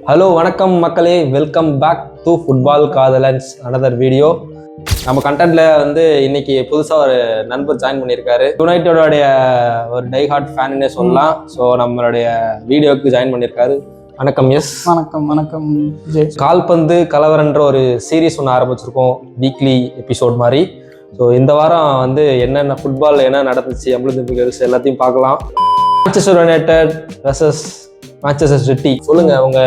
Hello வணக்கம் மக்களே, welcome back to football காதலன்ஸ் அனதர் வீடியோ. நம்ம கண்டென்ட்ல வந்து இன்னைக்கு புதுசாக ஒரு நண்பர் ஜாயின் பண்ணியிருக்காரு. யுனைட்டோடைய ஒரு டைஹார்ட் ஃபேன்னே சொல்லலாம். ஸோ நம்மளுடைய வீடியோவுக்கு ஜாயின் பண்ணியிருக்காரு. வணக்கம். எஸ், வணக்கம். வணக்கம். கால்பந்து கலவரன்ற ஒரு சீரீஸ் ஒன்று ஆரம்பிச்சிருக்கோம், வீக்லி எபிசோட் மாதிரி. ஸோ இந்த வாரம் வந்து என்னென்ன ஃபுட்பால் என்ன நடந்துச்சு, எம்எல்ஏ எல்லாத்தையும் பார்க்கலாம். Manchester United versus Manchester city. சொல்லுங்க, உங்க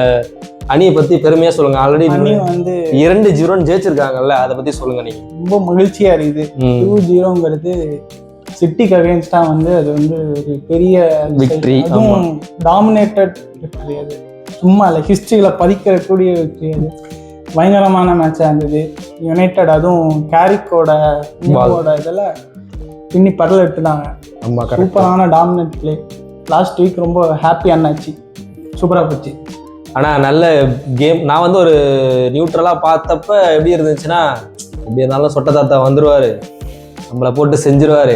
அணியை பத்தி பெருமையா சொல்லுங்க. ஆல்ரெடி வந்து 2-0 ஜெயிச்சிருக்காங்கல்ல, அதை பத்தி சொல்லுங்க. நீங்க ரொம்ப மகிழ்ச்சியா இருக்குது. 2-0ங்கிறது சிட்டிக்கு அகைன்ஸ்டா வந்து அது வந்து ஒரு பெரிய விக்டரி, அதுவும் டாமினேட்டட் விக்டரி. அது சும்மா இல்லை, ஹிஸ்டரியில பதிக்கக்கூடிய விக்டரி. அது பயங்கரமான மேட்சா இருந்தது. யுனைடெட் அதுவும் கேரிக்கோட இதெல்லாம் பின்னி பரல எடுத்துட்டாங்க. சூப்பரான டாமினேட் பிளே. லாஸ்ட் வீக் ரொம்ப ஹாப்பியானாச்சு, சூப்பராக போச்சு. ஆனால் நல்ல கேம். நான் வந்து ஒரு நியூட்ரலாக பார்த்தப்ப எப்படி இருந்துச்சுன்னா, எப்படி இருந்தாலும் சொட்ட தாத்தா வந்துடுவார், நம்மளை போட்டு செஞ்சிருவார்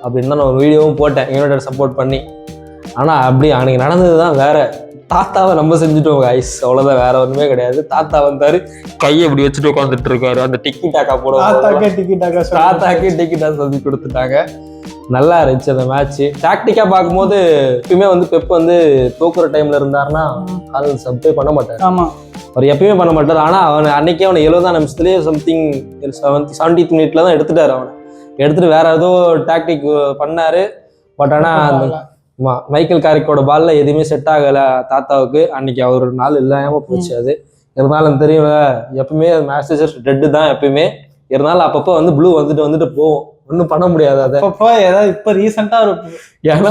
அப்படின்னு தான் நான் ஒரு வீடியோவும் போட்டேன் யுனைடெட் சப்போர்ட் பண்ணி. ஆனால் அப்படி அன்றைக்கி நடந்தது தான் வேற. தாத்தாவை நம்ம செஞ்சுட்டோம் ஐஸ், அவ்வளோதான், வேற ஒன்றுமே கிடையாது. தாத்தா வந்தார், கையை இப்படி வச்சுட்டு உட்காந்துட்டு இருக்காரு. அந்த டிக்கி டாக்கா போட தாத்தாக்கே டிக்கி டாக்கா சொல்லி கொடுத்துட்டாங்க. நல்லா இருந்துச்சு அந்த மேட்ச். டாக்டிக்காக பார்க்கும்போது எப்பயுமே வந்து பெப் வந்து தோக்குற டைம்ல இருந்தாருன்னா அது சப்ளை பண்ண மாட்டார். ஆமாம், அவர் எப்பயுமே பண்ண மாட்டார். ஆனால் அவன் அன்னைக்கே அவனை 70 நிமிஷத்துலேயே சம்திங் 70th மினிட்ல தான் எடுத்துட்டாரு. அவனை எடுத்துட்டு வேற ஏதோ டாக்டிக் பண்ணாரு. பட் ஆனால் அந்த மைக்கேல் காரிக்கோட பால்ல எதுவுமே செட் ஆகலை தாத்தாவுக்கு. அன்னைக்கு அவர் ஒரு நாள் இல்லாம போச்சு. அது இருந்தாலும் தெரியும், எப்பவுமே மேட்சஸ் ரெட்டு தான் எப்பயுமே. இருந்தாலும் அப்பப்போ வந்து ப்ளூ வந்துட்டு போவோம், ஒன்றும் பண்ண முடியாது. அதை ஏதாவது இப்போ ரீசெண்டா ஒரு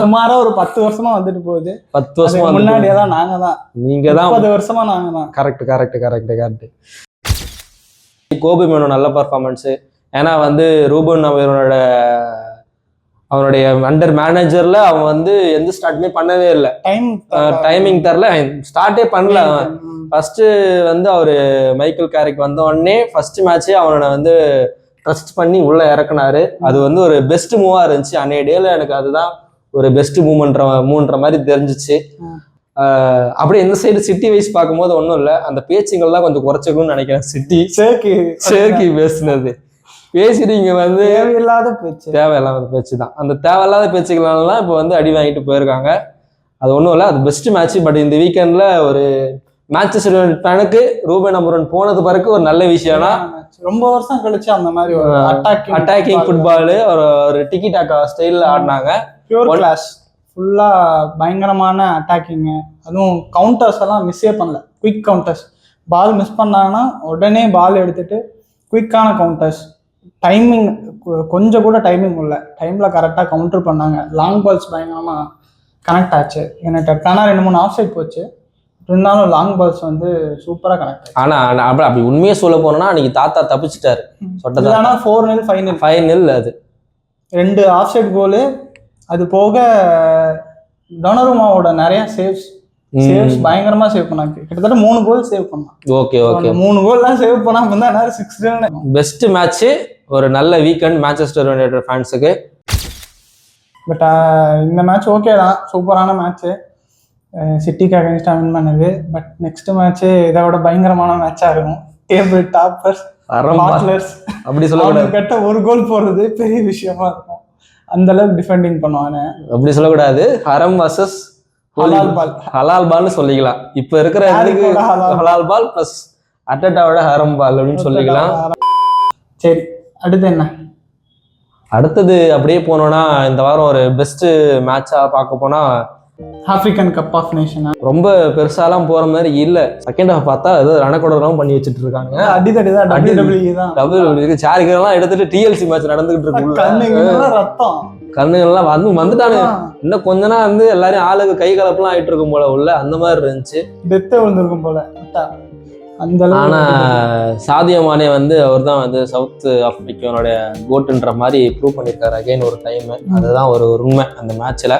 சுமாரா ஒரு 10 வருஷமா வந்துட்டு போகுது. 10 வருஷமா முன்னாடி தான் நாங்க தான், நீங்க தான் 10 வருஷமா நாங்க தான். கரெக்ட். கோபி மேனோ நல்ல பர்ஃபார்மன்ஸு. ஏன்னா வந்து ரூபன் அவனுடைய அண்டர் மேனேஜர்ல அவன் வந்து எந்த ஸ்டார்ட்டுமே பண்ணவே இல்லை. டைமிங் தரல, ஸ்டார்ட்டே பண்ணல. ஃபர்ஸ்ட் வந்து அவரு மைக்கேல் கேரிக் வந்த உடனே ஃபர்ஸ்ட் மேட்சே அவனை வந்து ட்ரஸ்ட் பண்ணி உள்ள இறக்குனாரு. அது வந்து ஒரு பெஸ்ட் மூவா இருந்துச்சு. அன்னைய டேல எனக்கு அதுதான் ஒரு பெஸ்ட் மூவ்ன்ற மாதிரி தெரிஞ்சிச்சு. அப்படியே இந்த சைடு சிட்டி வைஸ் பார்க்கும்போது ஒன்றும் இல்லை, அந்த பேச்சுங்கள்லாம் கொஞ்சம் குறைச்சிக்கணும்னு நினைக்கிறேன். சிட்டி சேர்க்கி பேசுனது பேசிட்டீங்க வந்து தேவையில்லாத பேச்சு தான். அந்த தேவையில்லாத பேச்சுக்களாலாம் இப்போ வந்து அடி வாங்கிட்டு போயிருக்காங்க. அது ஒன்றும் இல்லை, அது பெஸ்ட் மேட்ச். பட் இந்த வீக்கெண்ட்ல ஒரு மான்செஸ்டர் யுனைடெட் ஃபேனுக்கு ரூபன் அமரோன் போனது பிறகு ஒரு நல்ல விஷயம்னா, ரொம்ப வருஷம் கழிச்சு அந்த மாதிரி அட்டாக்கிங் ஃபுட்பால் ஒரு டிக்கி டாக்கா ஸ்டைலில் ஆடினாங்க. பியூர் கிளாஸ், ஃபுல்லா பயங்கரமான அட்டாக்கிங். அதுவும் கவுண்டர்ஸ் எல்லாம் மிஸ்ஸே பண்ணல. குயிக் கவுண்டர்ஸ், பால் மிஸ் பண்ணாங்கன்னா உடனே பால் எடுத்துட்டு குயிக்கான கவுண்டர்ஸ். டைமிங் கொஞ்சம் கூட டைமிங் இல்லை, டைம்ல கரெக்டாக கவுண்டர் பண்ணாங்க. லாங் பால்ஸ் பயங்கரமா கனெக்ட் ஆச்சு. யுனைடெட் ஆனால் 2-3 ஆஃப் சைட் போச்சு, இருந்தாலும் லாங் பால்ஸ் வந்து சூப்பரா கனெக்ட். ஆனா அப்படி உண்மையே சொல்ல போனோம்னா அன்னைக்கு தாத்தா தப்பிச்சிட்டாரு. சொட்டதானா 4-0 ஃபைனல். அது 2 ஆஃப் சைட் கோலு. அது போக டொனருமாவோட நிறைய சேவ்ஸ் பயங்கரமா சேவ் பண்ணாங்க. கிட்டத்தட்ட 3 கோல் சேவ் பண்ணான். ஓகே 3 கோல் தான் சேவ் பண்ணாம இருந்தா நேரம் 6 ரன். பெஸ்ட் மேட்ச், ஒரு நல்ல வீக்கெண்ட் மான்செஸ்டர் யுனைடெட் ஃபேன்ஸுக்கு. பட் இந்த மேட்ச் ஓகே தான், சூப்பரான மேட்ச். சிட்டிக்கு அகைன்ஸ்டா வின் பண்ணது. பட் நெக்ஸ்ட் மேட்ச் இதை விட பயங்கரமான மேட்சா இருக்கும். டேபிள் டாப்பர்ஸ் அப்படி சொல்ல கட்ட ஒரு கோல் போடுறது பெரிய விஷயமா இருக்கும். அந்த அளவுக்கு டிஃபெண்டிங் பண்ணுவாங்க. அப்படி சொல்லக்கூடாது. ஹரம் வர்சஸ் ஹலால் பால்னு சொல்லிக்கலாம். இப்ப இருக்கிற ஹலால் பால் பிளஸ் அட்டட்டாவோட ஹரம் பால் அப்படின்னு சொல்லிக்கலாம். சரி, அடுத்து என்ன? அடுத்தது அப்படியே போனோம்னா இந்த வாரம் ஒரு பெஸ்ட் மேட்சா பார்க்க போனா ஆப்பிரிக்கன் கப் ஆஃப் நேஷன். ரொம்ப பெருசாலாம் போற மாதிரி இல்ல. செகண்ட் ஹாஃப் பார்த்தா ஏதோ ரணக்கொடலாம் பண்ணி வச்சுட்டு இருக்காங்க. WWE சாரிகள்லாம் எடுத்துட்டு டிஎல்சி மேட்ச் நடந்துகிட்டு இருக்கு. கண்ணுகள்லாம் வந்துட்டானு. இன்னும் கொஞ்ச நாள் வந்து எல்லாரையும் ஆளுக்கு கை கலப்பெல்லாம் ஆயிட்டு இருக்கும் போல உள்ள, அந்த மாதிரி இருந்துச்சு. டெத்தே விழுந்திருக்கும் போல அந்த. ஆனா சாதியோ மானே வந்து அவர் தான் வந்து சவுத் ஆப்பிரிக்காவுடைய கோட்டுன்ற மாதிரி ப்ரூவ் பண்ணியிருக்காரு அகைன் ஒரு டைம். அதுதான் ஒரு உண்மை அந்த மேட்ச்ல.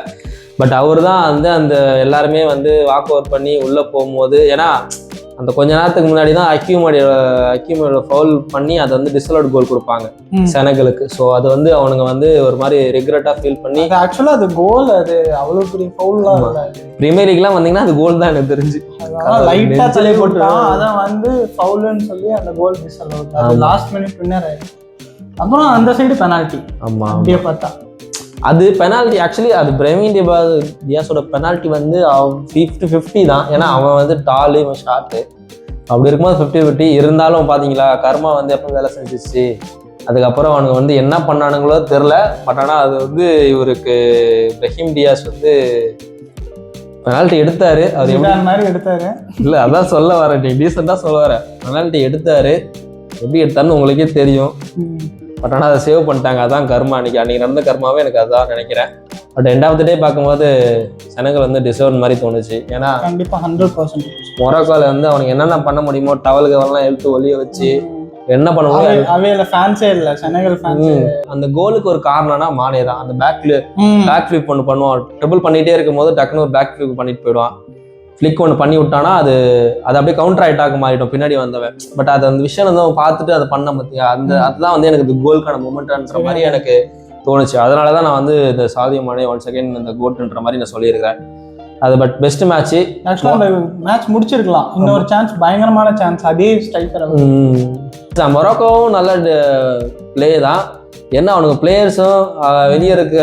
பட் அவர் தான் வந்து அந்த எல்லாருமே வந்து வாக் ஓவர் பண்ணி உள்ள போகும்போது, ஏன்னா அந்த கொஞ்ச நேரத்துக்கு முன்னாடி தான் அக்யூமோட ஃபவுல் பண்ணி அதை வந்து டிஸ்அலவுட் கோல் கொடுப்பாங்க செனகலுக்கு. ஸோ அது வந்து அவனுங்க வந்து ஒரு மாதிரி ரிக்ரெட்டாக ஃபீல் பண்ணி ஆக்சுவலாக அது கோல், அது அவ்வளோ பெரிய ஃபவுல்லாம் இல்லை. பிரீமியர் லீக்லாம் வந்தீங்கன்னா அது கோல் தான் எனக்கு தெரிஞ்சு. லைட்டாக தலை போட்டான், அதான் வந்து ஃபவுலுன்னு சொல்லி அந்த கோல் டிஸ்அலவுட். அது லாஸ்ட் மினிட் வின்னர் ஆயிடுச்சு. அப்புறம் அந்த சைடு பெனால்ட்டி. ஆமாம், அப்படியே பார்த்தா அது பெனால்ட்டி. ஆக்சுவலி அது பிரவீன் டியாஸோட பெனால்ட்டி வந்து 50-50 தான். ஏன்னா அவன் வந்து டாலு, இவன் ஷார்ட்டு. அப்படி இருக்கும்போது 50-50 இருந்தாலும் பார்த்தீங்களா, கர்மா வந்து எப்போ வேலை செஞ்சிச்சு. அதுக்கப்புறம் அவனுக்கு வந்து என்ன பண்ணானுங்களோ தெரில. பட் ஆனால் அது வந்து இவருக்கு பிரஹீம் டியாஸ் வந்து பெனால்ட்டி எடுத்தாரு. அவர் மாதிரி எடுத்தாரு. இல்லை, அதான் சொல்ல வரேன், நீ டீசெண்டாக சொல்ல வரேன். பெனால்ட்டி எடுத்தாரு, எப்படி எடுத்தாருன்னு உங்களுக்கே தெரியும். பட் ஆனால் அதை சேவ் பண்ணிட்டாங்க. அதான் கர்மா. அன்னைக்கு நடந்த கர்மாவே எனக்கு அதான் நினைக்கிறேன். பட் எண்ட் ஆஃப் த டே பார்க்கும்போது செனகல் வந்து டிசர்வ் மாதிரி தோணுச்சு. ஏன்னா கண்டிப்பாக 100% மொராக்கோல வந்து அவனுக்கு என்னென்ன பண்ண முடியுமோ டவலுக்கு எடுத்து ஒலிய வச்சு என்ன பண்ணுவோம். அவையில ஃபேன்ஸே இல்லை, செனகல் ஃபேன்ஸ். அந்த கோலுக்கு ஒரு காரணம்னா மானே தான். அந்த பேக் ஃபிளிப் ஒன்று பண்ணுவான், ட்ரிபிள் பண்ணிட்டே இருக்கும் போது டக்குனு ஒரு பேக் ஃபிளிப் பண்ணிட்டு போயிடுவான். ஃப்ளிக் ஒன்று பண்ணி விட்டானா அது அப்படியே கவுண்டர் ஆயிட்டாக மாறிடும் பின்னாடி வந்தவன். பட் அது அந்த விஷயம் வந்து அவன் பார்த்துட்டு அதை பண்ண பார்த்தியா, அதுதான் வந்து எனக்கு இந்த கோலுக்கான மூமெண்ட்ன்ற மாதிரி எனக்கு தோணுச்சு. அதனால தான் நான் வந்து இந்த சாதியோ மானே 1 செகண்ட் இந்த கோட்டுன்ற மாதிரி நான் சொல்லியிருக்கிறேன். அது பட் பெஸ்ட் மேட்ச்சு. ஆக்சுவலாக அந்த மேட்ச் முடிச்சிருக்கலாம், இன்னொரு சான்ஸ், பயங்கரமான சான்ஸ். அதே ஸ்ட்ரைக்கர் மொராக்கோவும் நல்ல பிளே தான். என்ன அவனுக்கு பிளேயர்ஸும் வெளியே இருக்க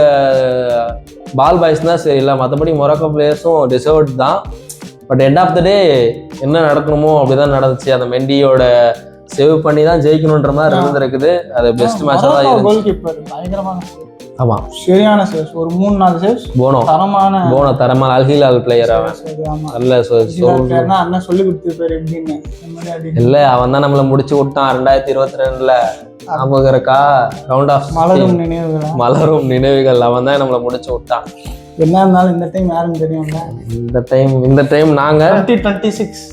பால் பாய்ஸ் தான் சரி இல்லை, மற்றபடி மொராக்கோ பிளேயர்ஸும் டிசர்வ்ட் தான். பட் எண்ட் ஆஃப் த டே என்ன நடக்கணுமோ அப்படிதான் நடந்துச்சு. அந்த மெண்டியோட சேவ் பண்ணி தான் ஜெயிக்கணுன்ற மாதிரி இருந்திருக்குது. அது பெஸ்ட் மேட்ச் தான் இருந்துச்சு. ஆமா, சரியான சேவ்ஸ், ஒரு 3-4 சேவ்ஸ். போனோ தரமான அல்ஹிலால் பிளேயர் அவன். நல்ல அண்ணன் சொல்லி கொடுத்துருப்பாரு எப்படின்னு. இல்ல, அவன் தான் நம்மள முடிச்சு விட்டான் 2022. ஞாபகம் இருக்கா? ரவுண்ட் ஆஃப் மலரும் நினைவுகள். அவன் தான் நம்மள முடிச்சு விட்டான். என்ன இருந்தாலும் இந்த டைம் யாருன்னு தெரியும்ல. இந்த டைம் நாங்க 2026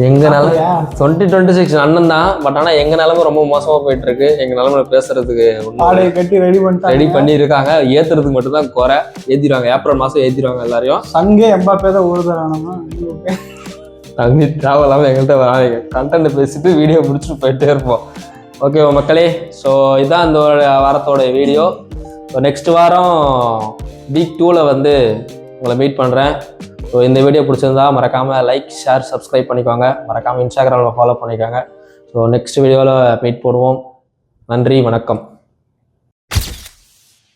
எங்க நிலைமை 2026 அண்ணன் தான். பட் ஆனா எங்க நிலைமை ரொம்ப மோசமா போயிட்டு இருக்கு. எங்க நிலைமையில பேசுறதுக்கு கட்டி ரெடி பண்ணிருக்காங்க. ஏத்துறதுக்கு மட்டும் தான் குறை. ஏத்திடுவாங்க, ஏப்ரல் மாசம் ஏத்திடுவாங்க எல்லாரையும். சங்கே எம்பாப்பே தான் ஊர்தரானமா தண்ணி தேவையில்லாம எங்கள்கிட்ட வராங்க. கண்டென்ட் பேசிட்டு வீடியோ முடிச்சுட்டு போயிட்டே இருப்போம். ஓகே மக்களே, ஸோ இதுதான் இந்த வாரத்தோட வீடியோ. ஸோ நெக்ஸ்ட் வாரம் வீக் 2ல வந்து உங்களை மீட் பண்ணுறேன். ஸோ இந்த வீடியோ பிடிச்சிருந்தா மறக்காமல் லைக், ஷேர், சப்ஸ்கிரைப் பண்ணிக்கோங்க. மறக்காமல் இன்ஸ்டாகிராமில் ஃபாலோ பண்ணிக்கோங்க. ஸோ நெக்ஸ்ட் வீடியோவில் மீட் போடுவோம். நன்றி, வணக்கம்.